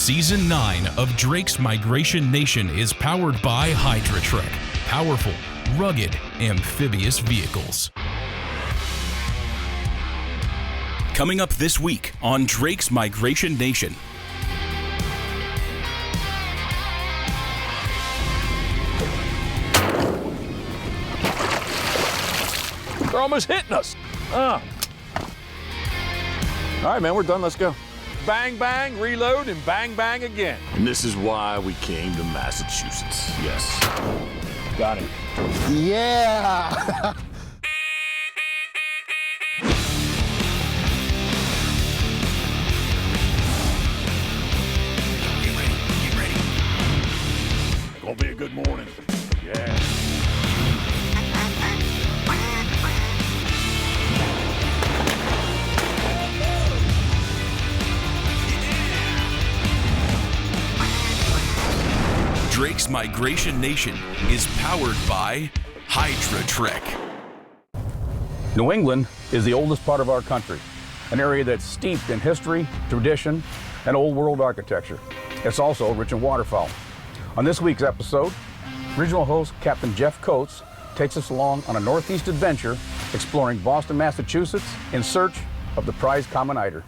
Season 9 of Drake's Migration Nation is powered by Eider, powerful, rugged, amphibious vehicles. Coming up this week on Drake's Migration Nation. They're almost hitting us. All right, man, we're done. Let's go. Bang, bang, reload, and bang, bang again. And this is why we came to Massachusetts. Yes. Got it. Yeah! Get ready. Gonna be a good morning. Yeah. Drake's Migration Nation is powered by Eider. New England is the oldest part of our country, an area that's steeped in history, tradition, and old world architecture. It's also rich in waterfowl. On this week's episode, regional host Captain Jeff Coates takes us along on a northeast adventure exploring Boston, Massachusetts in search of the prized common eider.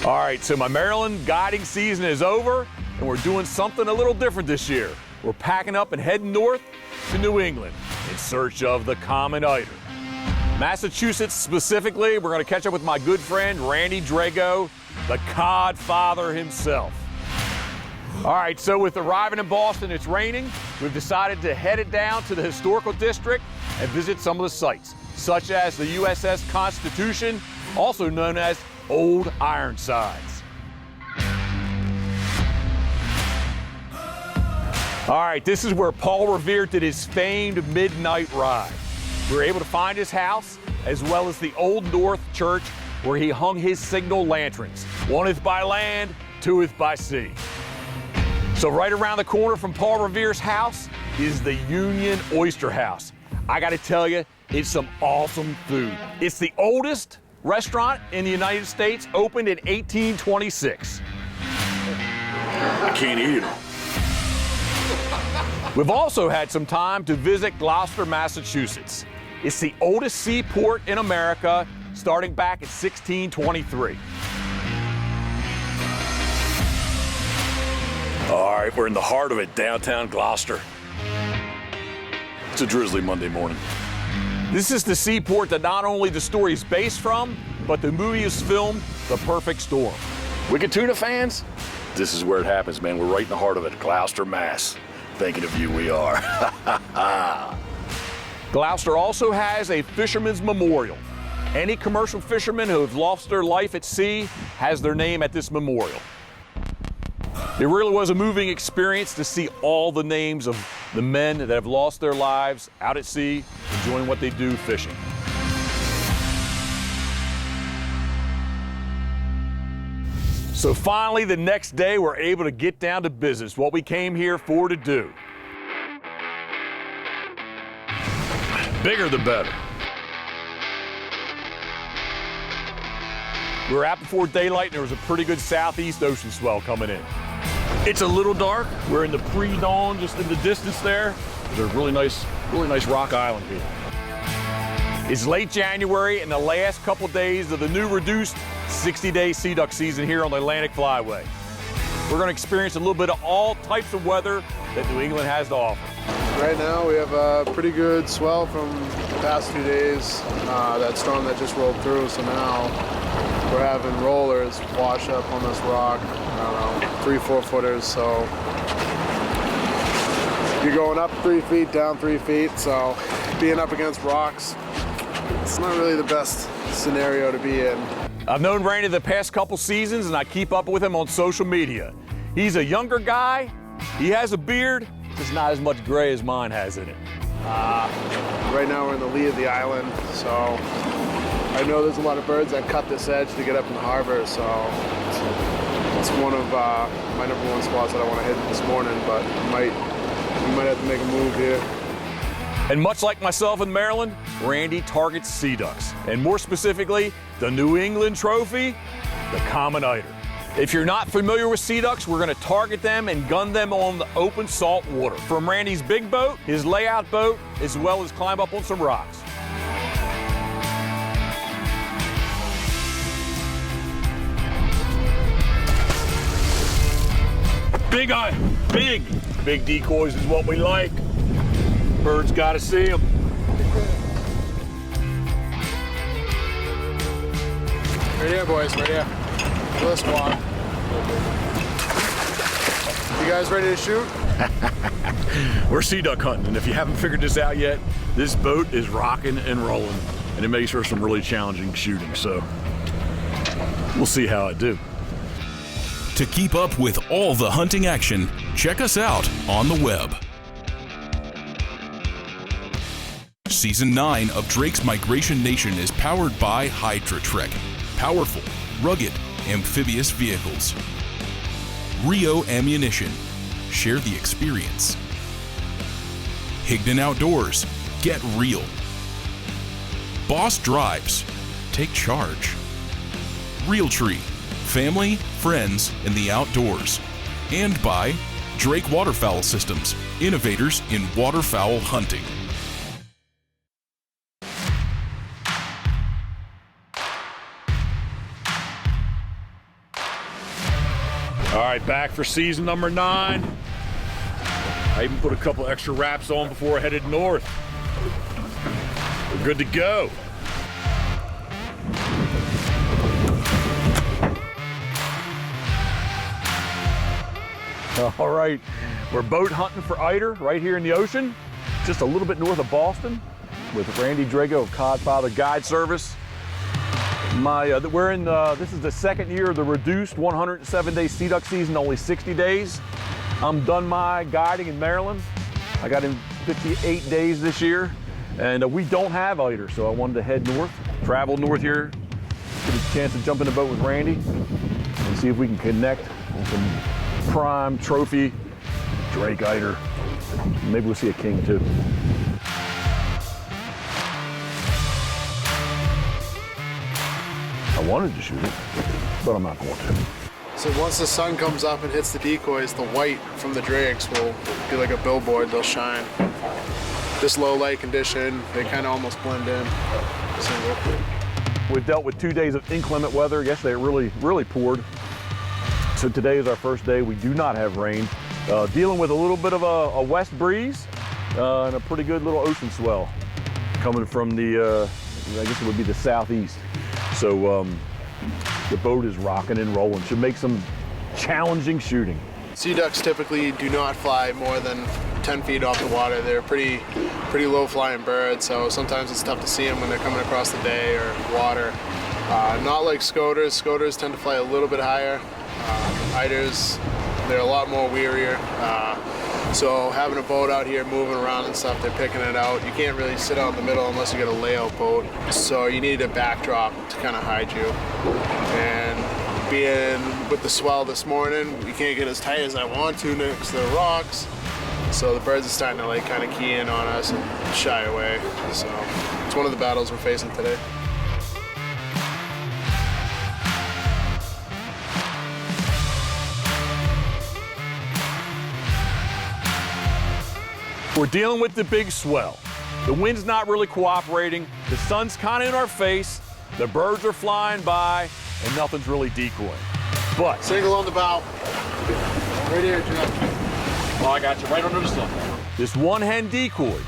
All right, so my Maryland guiding season is over, and we're doing something a little different this year. We're packing up and heading north to New England in search of the common eider. Massachusetts specifically, we're going to catch up with my good friend Randy Drago, the cod father himself. All right, so with arriving in Boston, it's raining. We've decided to head it down to the historical district and visit some of the sites, such as the USS Constitution, also known as Old Ironsides. All right, this is where Paul Revere did his famed midnight ride. We were able to find his house, as well as the Old North Church, where he hung his signal lanterns. Oneth by land, twoeth by sea. So right around the corner from Paul Revere's house is the Union Oyster House. I gotta tell you, it's some awesome food. It's the oldest restaurant in the United States, opened in 1826. I can't eat it. We've also had some time to visit Gloucester, Massachusetts. It's the oldest seaport in America, starting back in 1623. All right, we're in the heart of it, downtown Gloucester. It's a drizzly Monday morning. This is the seaport that not only the story is based from, but the movie is filmed, The Perfect Storm. Wicked Tuna fans, this is where it happens, man. We're right in the heart of it, Gloucester, Mass. Thinking of you, we are. Gloucester also has a fisherman's memorial. Any commercial fishermen who have lost their life at sea has their name at this memorial. It really was a moving experience to see all the names of the men that have lost their lives out at sea, enjoying what they do fishing. So finally, the next day, we're able to get down to business, what we came here for to do. Bigger the better. We were out before daylight, and there was a pretty good southeast ocean swell coming in. It's a little dark. We're in the pre-dawn, just in the distance there. There's a really nice rock island here. It's late January and the last couple days of the new reduced 60-day sea duck season here on the Atlantic Flyway. We're going to experience a little bit of all types of weather that New England has to offer. Right now we have a pretty good swell from the past few days, that storm that just rolled through, so now we're having rollers wash up on this rock, I don't know, 3-4 footers, so you're going up 3 feet, down 3 feet, so being up against rocks, it's not really the best scenario to be in. I've known Randy the past couple seasons, and I keep up with him on social media. He's a younger guy, he has a beard, just not as much gray as mine has in it. Right now we're in the lee of the island, so I know there's a lot of birds that cut this edge to get up in the harbor, so it's one of my number one spots that I want to hit this morning, but we might have to make a move here. And much like myself in Maryland, Randy targets sea ducks, and more specifically, the New England trophy, the common eider. If you're not familiar with sea ducks, we're gonna target them and gun them on the open salt water. From Randy's big boat, his layout boat, as well as climb up on some rocks. Big decoys is what we like. Birds gotta see them. Right here, boys, right here. Let's walk. You guys ready to shoot? We're sea duck hunting, and if you haven't figured this out yet, this boat is rocking and rolling, and it makes for some really challenging shooting, so we'll see how I do. To keep up with all the hunting action, check us out on the web. Season 9 of Drake's Migration Nation is powered by Eider. Powerful, rugged, amphibious vehicles. Rio Ammunition. Share the experience. Higdon Outdoors. Get real. Boss Drives. Take charge. Realtree. Family, friends, and the outdoors. And by Drake Waterfowl Systems. Innovators in waterfowl hunting. All right, back for season number 9. I even put a couple extra wraps on before I headed north. We're good to go. All right, we're boat hunting for eider right here in the ocean, just a little bit north of Boston, with Randy Drago of Codfather Guide Service. This is the second year of the reduced 107-day sea duck season, only 60 days. I'm done my guiding in Maryland. I got in 58 days this year, and we don't have eider, so I wanted to head north, travel north here, get a chance to jump in a boat with Randy, and see if we can connect on some prime trophy Drake eider. Maybe we'll see a king too. I wanted to shoot it, but I'm not going to. So once the sun comes up and hits the decoys, the white from the drakes will be like a billboard, they'll shine. This low light condition, they kind of almost blend in. We've dealt with 2 days of inclement weather. Yesterday it really poured. So today is our first day. We do not have rain. Dealing with a little bit of a west breeze and a pretty good little ocean swell coming from the, I guess it would be the southeast. So the boat is rocking and rolling. Should make some challenging shooting. Sea ducks typically do not fly more than 10 feet off the water. They're pretty low flying birds, so sometimes it's tough to see them when they're coming across the bay or water. Not like scoters. Scoters tend to fly a little bit higher. Eiders, they're a lot more wearier. So having a boat out here moving around and stuff, they're picking it out. You can't really sit out in the middle unless you get a layout boat. So you need a backdrop to kind of hide you. And being with the swell this morning, we can't get as tight as I want to next to the rocks. So the birds are starting to like kind of key in on us and shy away. So it's one of the battles we're facing today. We're dealing with the big swell. The wind's not really cooperating. The sun's kind of in our face. The birds are flying by, and nothing's really decoying. But Single on the bow. Right here, Jeff. oh, I got you right under the sun. This one hen decoys,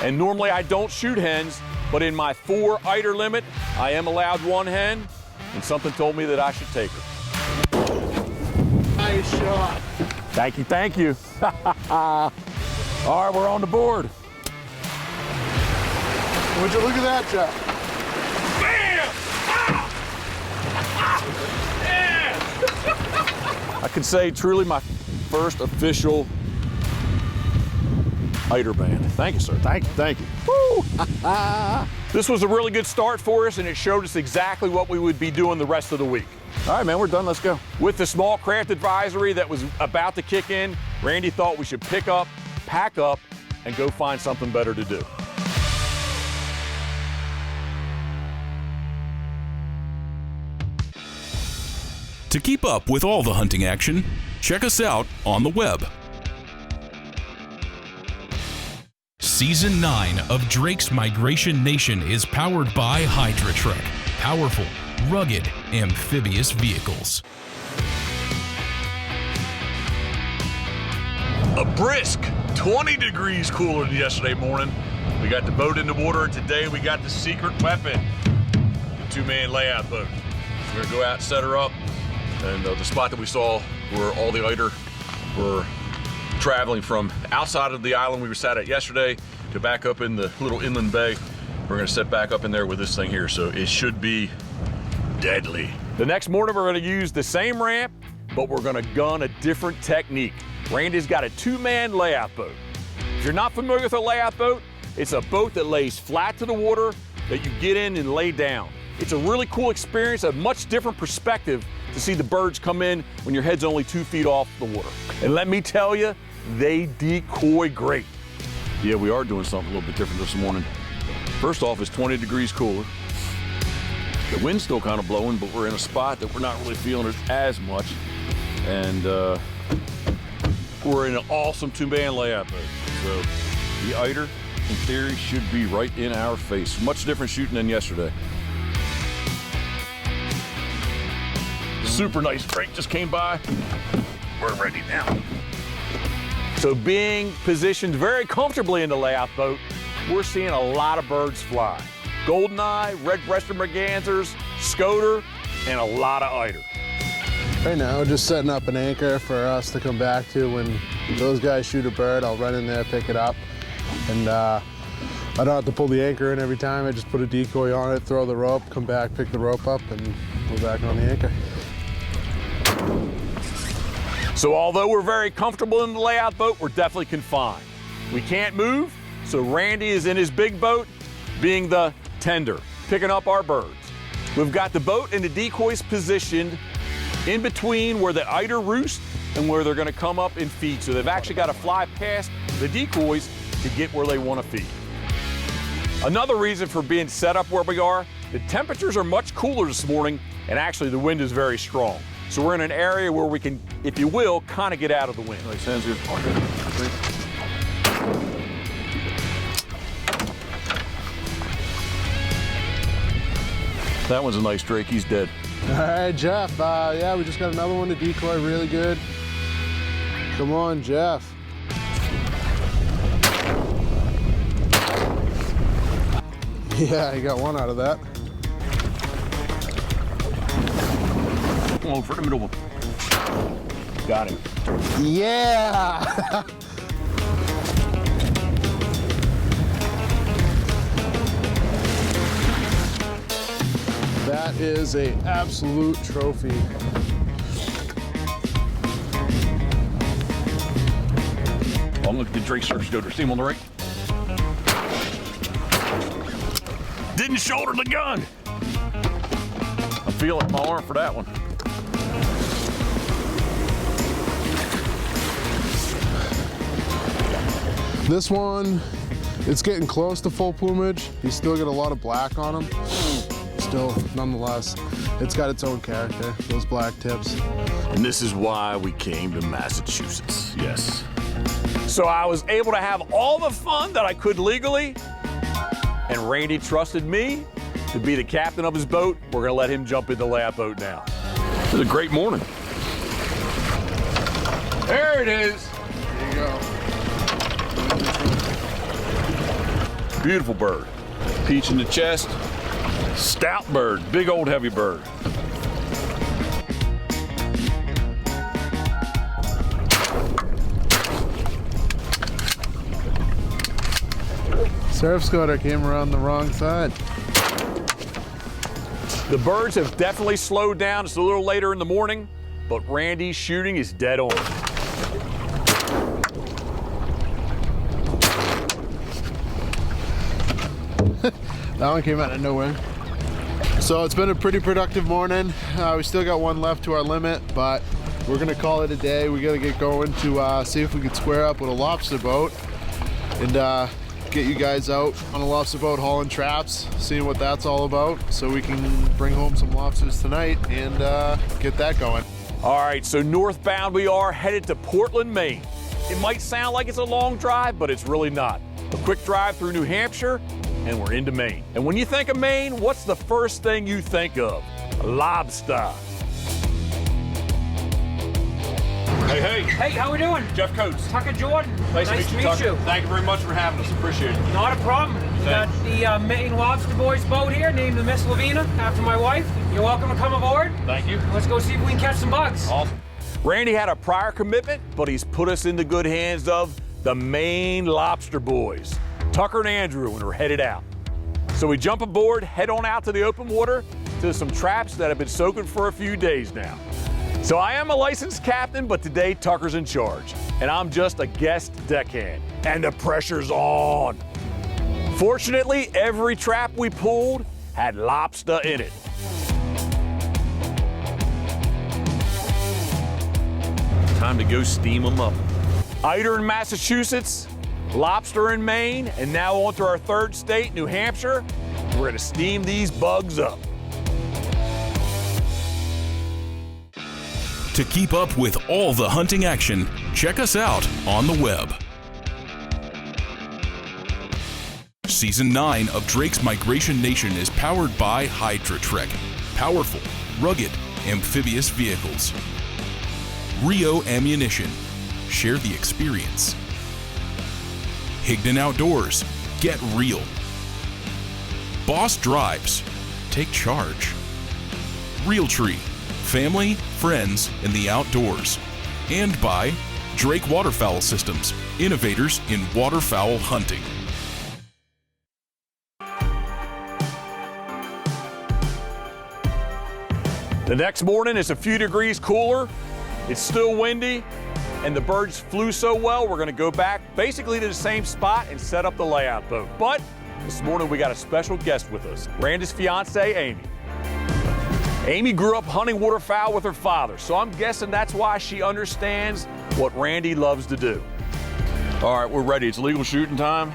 and normally I don't shoot hens, but in my 4 eider limit, I am allowed 1 hen, and something told me that I should take her. Nice shot. Thank you, thank you. All right, we're on the board. Would you look at that, Jeff? I could say truly my first official Eider band. Thank you, sir. Thank you. Woo! This was a really good start for us, and it showed us exactly what we would be doing the rest of the week. All right, man, we're done. Let's go. With the small craft advisory that was about to kick in, Randy thought we should pick up, pack up, and go find something better to do. To keep up with all the hunting action, check us out on the web. Season 9 of Drake's Migration Nation is powered by Hydra Trek. Powerful, rugged, amphibious vehicles. A brisk 20 degrees cooler than yesterday morning. We got the boat in the water, and today we got the secret weapon, the two-man layout boat. We're gonna go out and set her up, and the spot that we saw where all the Eider were traveling from outside of the island we were sat at yesterday to back up in the little inland bay. We're gonna set back up in there with this thing here, so it should be deadly. The next morning, we're gonna use the same ramp, but we're gonna gun a different technique. Randy's got a two-man layout boat. If you're not familiar with a layout boat, it's a boat that lays flat to the water that you get in and lay down. It's a really cool experience, a much different perspective to see the birds come in when your head's only 2 feet off the water. And let me tell you, they decoy great. Yeah, we are doing something a little bit different this morning. First off, it's 20 degrees cooler. The wind's still kind of blowing, but we're in a spot that we're not really feeling it as much. And we're in an awesome two-man layout boat. So the Eider, in theory, should be right in our face. Much different shooting than yesterday. Super nice drake just came by. We're ready now. So being positioned very comfortably in the layout boat, we're seeing a lot of birds fly. Goldeneye, red-breasted mergansers, scoter, and a lot of Eider. Right now, just setting up an anchor for us to come back to. When those guys shoot a bird, I'll run in there, pick it up, and I don't have to pull the anchor in every time. I just put a decoy on it, throw the rope, come back, pick the rope up, and go back on the anchor. So although we're very comfortable in the layout boat, we're definitely confined. We can't move, so Randy is in his big boat, being the tender, picking up our birds. We've got the boat and the decoys positioned in between where the Eider roost and where they're gonna come up and feed. So they've actually got to fly past the decoys to get where they want to feed. Another reason for being set up where we are, the temperatures are much cooler this morning, and actually the wind is very strong. So we're in an area where we can, if you will, kind of get out of the wind. Nice hands here. That one's a nice drake. He's dead. All right, Jeff. Yeah, we just got another one to decoy, really good. Come on, Jeff. Yeah, he got one out of that. Come on, for the middle one. Got him. Yeah! That is an absolute trophy. Oh, look at the drake surf scoter. See him on the right? Didn't shoulder the gun. I'm feeling my arm for that one. This one, it's getting close to full plumage. He's still got a lot of black on him. Still, nonetheless, it's got its own character, those black tips. And this is why we came to Massachusetts, yes. So I was able to have all the fun that I could legally, and Randy trusted me to be the captain of his boat. We're gonna let him jump in the layout boat now. It was a great morning. There it is. There you go. Beautiful bird. Peach in the chest. Stout bird, big old heavy bird. Surf scoter came around the wrong side. The birds have definitely slowed down. It's a little later in the morning, but Randy's shooting is dead on. That one came out of nowhere. So it's been a pretty productive morning. We still got one left to our limit, but we're gonna call it a day. We gotta get going to see if we can square up with a lobster boat and get you guys out on a lobster boat hauling traps, seeing what that's all about, so we can bring home some lobsters tonight and get that going. All right, so northbound we are, headed to Portland, Maine. It might sound like it's a long drive, but it's really not. A quick drive through New Hampshire, and we're into Maine. And when you think of Maine, what's the first thing you think of? Lobster. Hey, hey. Hey, how we doing? Jeff Coates. Tucker Jordan. Nice to meet Tucker. you. Thank you very much for having us. Appreciate it. Not a problem. We got the Maine Lobster Boys boat here, named the Miss Lavina, after my wife. You're welcome to come aboard. Thank you. Let's go see if we can catch some bugs. Awesome. Randy had a prior commitment, but he's put us in the good hands of the Maine Lobster Boys, Tucker and Andrew, and we're headed out. So we jump aboard, head on out to the open water to some traps that have been soaking for a few days now. So I am a licensed captain, but today Tucker's in charge, and I'm just a guest deckhand, and the pressure's on. Fortunately, every trap we pulled had lobster in it. Time to go steam them up. Eider in Massachusetts, lobster in Maine, and now on to our third state, New Hampshire. We're gonna steam these bugs up. To keep up with all the hunting action, check us out on the web. Season 9 of Drake's Migration Nation is powered by Hydra-Trek, powerful, rugged, amphibious vehicles. Rio Ammunition, share the experience. Higdon Outdoors, get real. Boss Drives, take charge. Realtree, family, friends, and the outdoors. And by Drake Waterfowl Systems, innovators in waterfowl hunting. The next morning it's a few degrees cooler, it's still windy, and the birds flew so well, we're gonna go back basically to the same spot and set up the layout boat. But this morning we got a special guest with us, Randy's fiance, Amy. Amy grew up hunting waterfowl with her father, so I'm guessing that's why she understands what Randy loves to do. All right, we're ready. It's legal shooting time.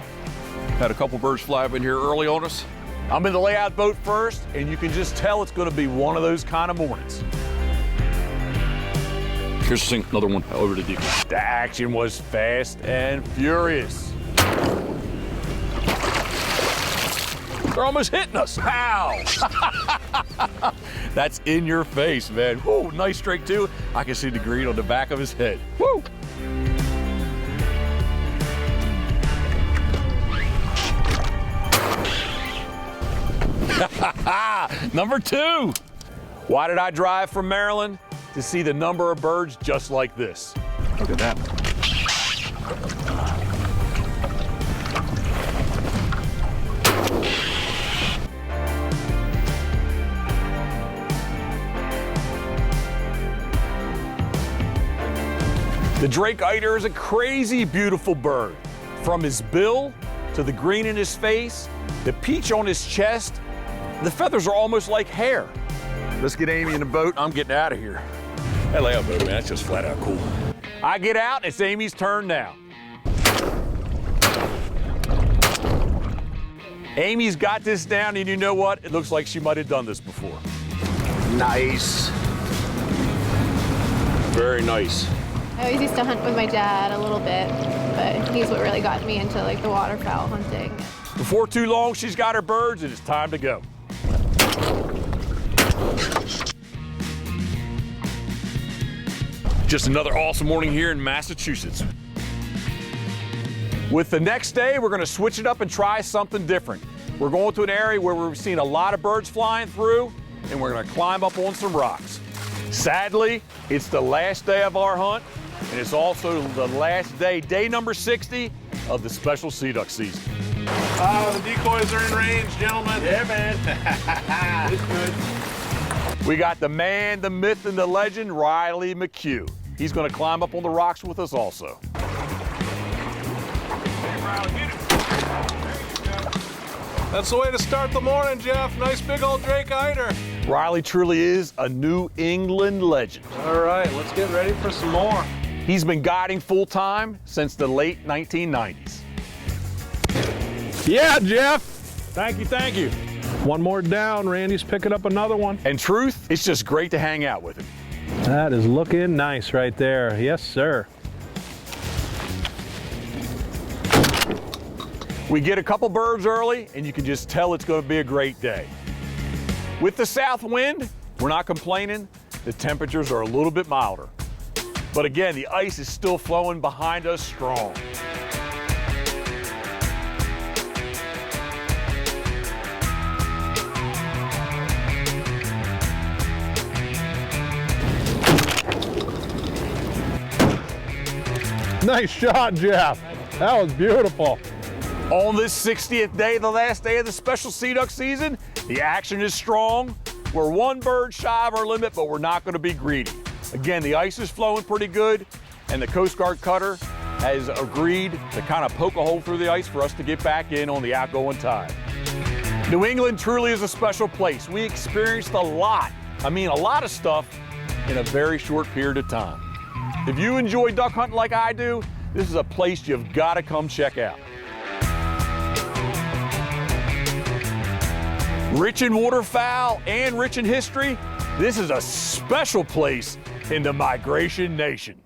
Had a couple birds fly up in here early on us. I'm in the layout boat first, and you can just tell it's gonna be one of those kind of mornings. Here's another one over to deep. The action was fast and furious. They're almost hitting us. Pow! That's in your face, man. Whoa, nice strike too. I can see the green on the back of his head. Woo! Number 2. Why did I drive from Maryland? To see the number of birds just like this. Look at that. The Drake Eider is a crazy beautiful bird. From his bill to the green in his face, the peach on his chest, the feathers are almost like hair. Let's get Amy in the boat. I'm getting out of here. That layout boat, man, that's just flat out cool. I get out, it's Amy's turn now. Amy's got this down, and you know what? It looks like she might have done this before. Nice. Very nice. I always used to hunt with my dad a little bit, but he's what really got me into like the waterfowl hunting. Before too long, she's got her birds, and it's time to go. Just another awesome morning here in Massachusetts. With the next day, we're gonna switch it up and try something different. We're going to an area where we've seen a lot of birds flying through, and we're gonna climb up on some rocks. Sadly, it's the last day of our hunt, and it's also the last day, day number 60 of the special sea duck season. The decoys are in range, gentlemen. Yeah, man. It's good. We got the man, the myth, and the legend, Riley McHugh. He's gonna climb up on the rocks with us also. Hey, Riley, get it. There you go. That's the way to start the morning, Jeff. Nice big old Drake Eider. Riley truly is a New England legend. All right, let's get ready for some more. He's been guiding full-time since the late 1990s. Yeah, Jeff. Thank you, thank you. One more down. Randy's picking up another one. And truth, it's just great to hang out with him. That is looking nice right there. Yes, sir. We get a couple birds early, and you can just tell it's going to be a great day. With the south wind, we're not complaining. The temperatures are a little bit milder. But again, the ice is still flowing behind us strong. Nice shot, Jeff. That was beautiful. On this 60th day, the last day of the special sea duck season, the action is strong. We're one bird shy of our limit, but we're not going to be greedy. Again, the ice is flowing pretty good, and the Coast Guard cutter has agreed to kind of poke a hole through the ice for us to get back in on the outgoing tide. New England truly is a special place. We experienced a lot of stuff in a very short period of time. If you enjoy duck hunting like I do, this is a place you've got to come check out. Rich in waterfowl and rich in history, this is a special place in the Migration Nation.